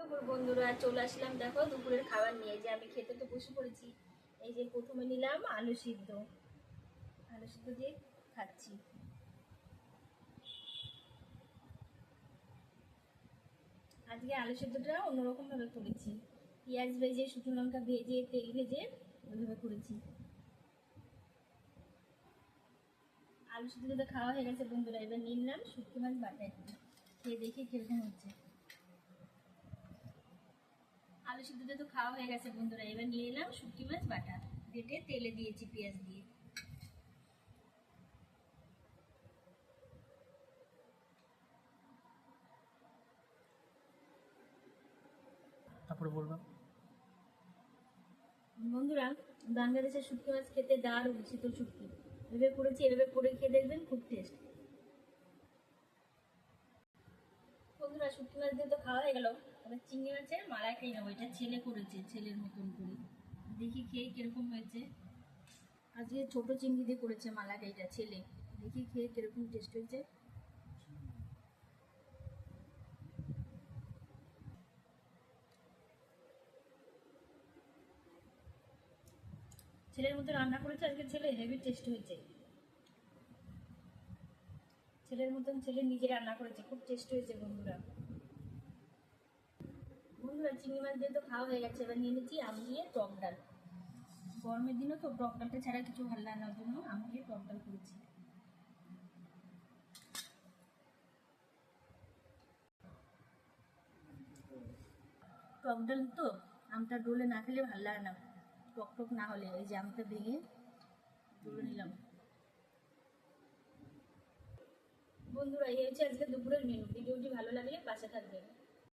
দুপুর বন্ধুরা চলে আসলাম, দেখো দুপুরের খাবার নিয়ে। যে আমি খেতে তো বসে পড়েছি। এই যে প্রথমে নিলাম আলু সিদ্ধ, আলু সিদ্ধ দিয়ে খাচ্ছি। আজকে আলু সিদ্ধটা অন্যরকম ভাবে করেছি, পেঁয়াজ ভেজে, শুকনো লঙ্কা ভেজে, তেল ভেজে ওইভাবে করেছি। আলু সিদ্ধ তো খাওয়া হয়ে গেছে বন্ধুরা, এবার নিলাম শুটকি মাছ বাটা একটু, খেয়ে দেখি কিরকম হচ্ছে। আলু সিদ্ধটা তো খাওয়া হয়ে গেছে বন্ধুরা, এবার নিয়ে এলাম শুটকি মাছ বাটা, বেটে তেলে দিয়েছি পেঁয়াজ দিয়ে। তারপরে বললাম বন্ধুরা, বাংলাদেশের শুটকি মাছ খেতে দারুণ, শীতল শুটকি এভাবে করেছি, এভাবে করে খেয়ে দেখবেন, খুব টেস্ট। বন্ধুরা শুটকি মাছ দিয়ে তো খাওয়া হয়ে গেল, এবার চিংড়ি মাছের মালাইকারি নেবো। এটা ছেলে করেছে, ছেলের মতন করে, দেখি খেয়ে কিরকম হয়েছে। আজকে ছোট চিংড়ি দিয়ে করেছে মালাইকারিটা ছেলে, দেখি খেয়ে কিরকম টেস্ট হয়েছে। ছেলের মতো রান্না করেছে আজকে ছেলে, হেভি টেস্ট হয়েছে। ছেলের মতন ছেলে নিজে রান্না করেছে, খুব টেস্ট হয়েছে বন্ধুরা। বন্ধুরা চিংড়ি মাছ দিয়ে তো খাওয়া হয়ে গেছে, এবার নিয়ে নিচ্ছি আম দিয়ে টক ডাল। গরমের দিনও তো টক ডালটা ছাড়া কিছু ভালো লাগে না, জন্য আম দিয়ে টক ডাল করেছি। টক ডাল তো আমটা ডলে না খেলে ভালো লাগে না, টক টক না হলে। এই যে আমটা ভেঙে ডলে নিলাম। বন্ধুরা এই হচ্ছে আজকে দুপুরের মেনু। ভিডিওটি ভালো লাগলে পাশে থাকবেন।